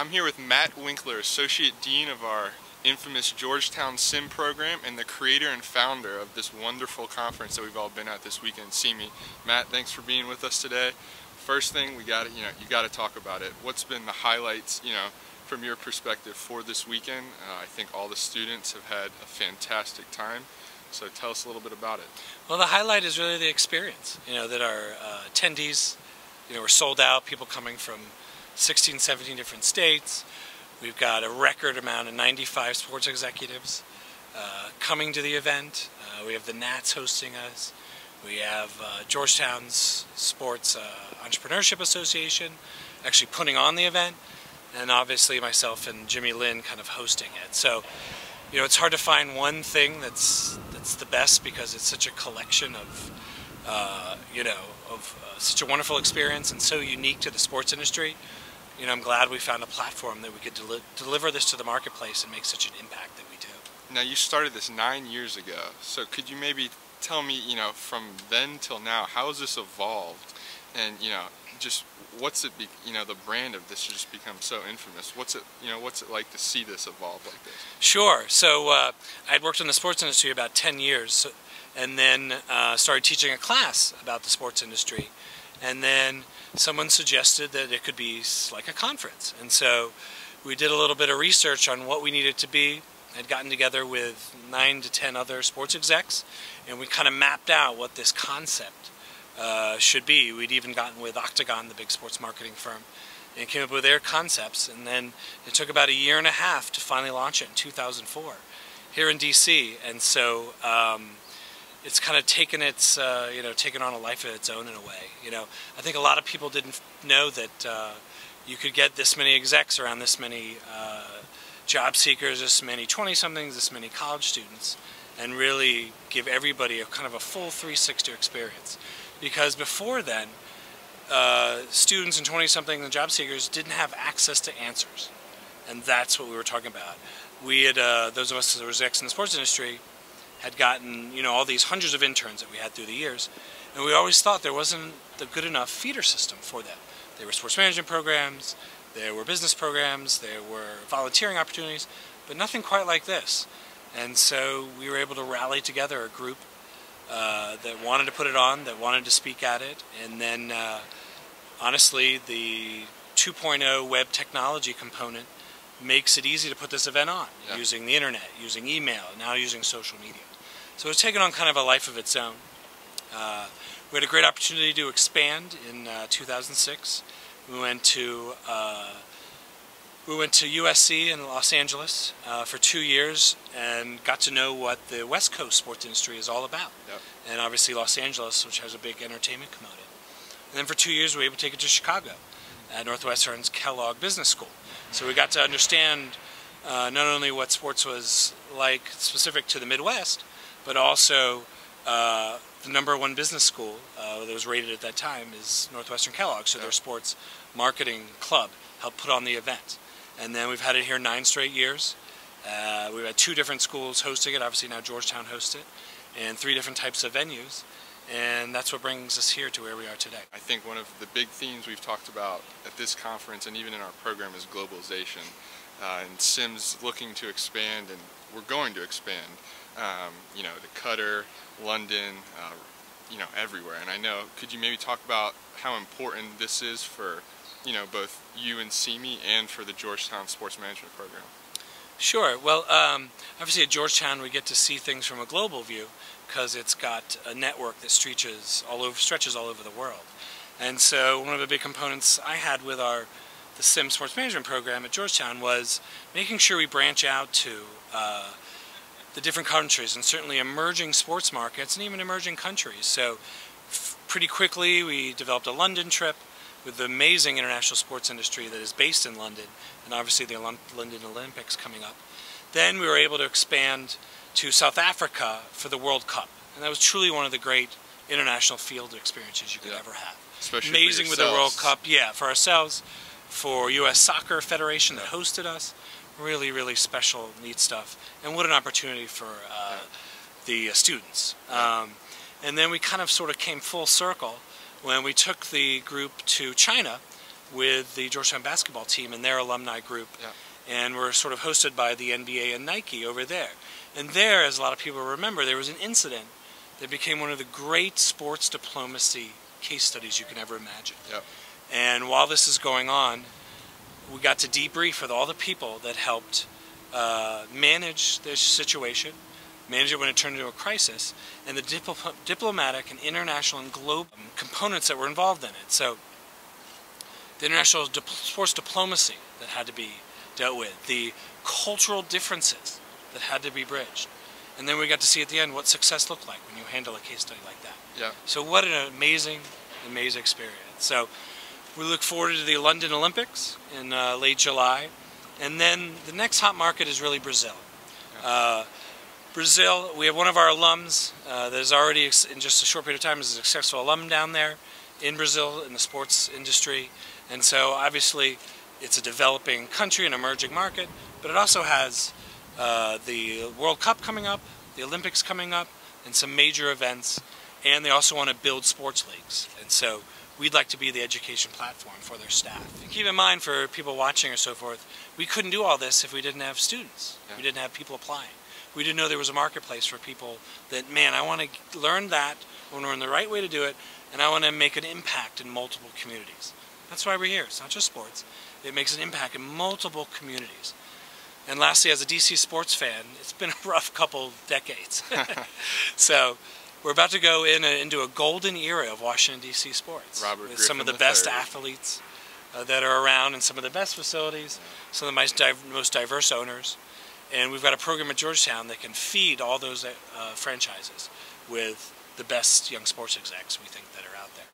I'm here with Matt Winkler, Associate Dean of our infamous Georgetown SEME program and the creator and founder of this wonderful conference that we've all been at this weekend, SEME. Matt, thanks for being with us today. First thing, you got to talk about it. What's been the highlights, from your perspective for this weekend? I think all the students have had a fantastic time. So tell us a little bit about it. Well, the highlight is really the experience. That our attendees, were sold out. People coming from 16, 17 different states. We've got a record amount of 95 sports executives coming to the event. We have the Nats hosting us. We have Georgetown's Sports Entrepreneurship Association actually putting on the event, and obviously myself and Jimmy Lynn kind of hosting it. So, it's hard to find one thing that's the best because it's such a collection of, such a wonderful experience and so unique to the sports industry. I'm glad we found a platform that we could deliver this to the marketplace and make such an impact that we do. Now, you started this 9 years ago, so could you maybe tell me, from then till now, how has this evolved? And, just what's it, the brand of this has just become so infamous. What's it like to see this evolve like this? Sure. So I'd worked in the sports industry about 10 years and then started teaching a class about the sports industry. And then someone suggested that it could be like a conference. And so we did a little bit of research on what we needed to be. I'd gotten together with 9 to 10 other sports execs, and we kind of mapped out what this concept should be. We'd even gotten with Octagon, the big sports marketing firm, and came up with their concepts. And then it took about a year and a half to finally launch it in 2004 here in DC. And so it's kind of taken its, taken on a life of its own in a way. I think a lot of people didn't know that you could get this many execs around this many job seekers, this many 20-somethings, this many college students, and really give everybody a kind of a full 360 experience. Because before then, students and 20-somethings and job seekers didn't have access to answers, and that's what we were talking about. We had, those of us that were execs in the sports industry, had gotten, all these hundreds of interns that we had through the years, and we always thought there wasn't a good enough feeder system for them. There were sports management programs, there were business programs, there were volunteering opportunities, but nothing quite like this. And so we were able to rally together a group that wanted to put it on, that wanted to speak at it, and then honestly the 2.0 web technology component makes it easy to put this event on, using the internet, using email, now using social media. So it's taken on kind of a life of its own. We had a great opportunity to expand in 2006. We went to USC in Los Angeles for 2 years and got to know what the West Coast sports industry is all about. Yep. And obviously Los Angeles, which has a big entertainment component. And then for 2 years we were able to take it to Chicago at Northwestern's Kellogg Business School. So we got to understand not only what sports was like specific to the Midwest, but also the #1 business school that was rated at that time is Northwestern Kellogg, so their sports marketing club helped put on the event. And then we've had it here 9 straight years. We've had 2 different schools hosting it, obviously now Georgetown hosts it, and 3 different types of venues. And that's what brings us here to where we are today. I think one of the big themes we've talked about at this conference and even in our program is globalization. And SEME's looking to expand, and we're going to expand, to Qatar, London, everywhere. And I know, could you maybe talk about how important this is for, both you and SEME and for the Georgetown Sports Management Program? Sure. Well, obviously at Georgetown we get to see things from a global view because it's got a network that stretches all over the world. And so one of the big components I had with the SEME Sports Management Program at Georgetown was making sure we branch out to the different countries and certainly emerging sports markets and even emerging countries. So pretty quickly we developed a London trip with the amazing international sports industry that is based in London, and obviously the London Olympics coming up. Then we were able to expand to South Africa for the World Cup, and that was truly one of the great international field experiences you could ever have. Especially amazing with the World Cup, for ourselves, for U.S. Soccer Federation that hosted us. Really, really special, neat stuff, and what an opportunity for the students. And then we kind of sort of came full circle when we took the group to China with the Georgetown basketball team and their alumni group. Yeah. And we're sort of hosted by the NBA and Nike over there. And there, as a lot of people remember, there was an incident that became one of the great sports diplomacy case studies you can ever imagine. Yep. And while this is going on, we got to debrief with all the people that helped manage this situation, manage it when it turned into a crisis, and the diplomatic and international and global components that were involved in it. So the international sports diplomacy that had to be dealt with, the cultural differences that had to be bridged. And then we got to see at the end what success looked like when you handle a case study like that. Yeah. So what an amazing experience. So we look forward to the London Olympics in late July. And then the next hot market is really Brazil. Yeah. Brazil, we have one of our alums that is already, in just a short period of time, is a successful alum down there in Brazil in the sports industry. And so obviously it's a developing country, an emerging market, but it also has the World Cup coming up, the Olympics coming up, and some major events. And they also want to build sports leagues. And so we'd like to be the education platform for their staff. And keep in mind, for people watching or so forth, we couldn't do all this if we didn't have students. Yeah. We didn't have people applying. We didn't know there was a marketplace for people that, man, I want to learn that, I want to learn the right way to do it, and I want to make an impact in multiple communities. That's why we're here. It's not just sports. It makes an impact in multiple communities. And lastly, as a DC sports fan, it's been a rough couple decades. So we're about to go into a golden era of Washington, D.C. sports. With some of the best athletes that are around and some of the best facilities, some of the most diverse owners. And we've got a program at Georgetown that can feed all those franchises with the best young sports execs we think that are out there.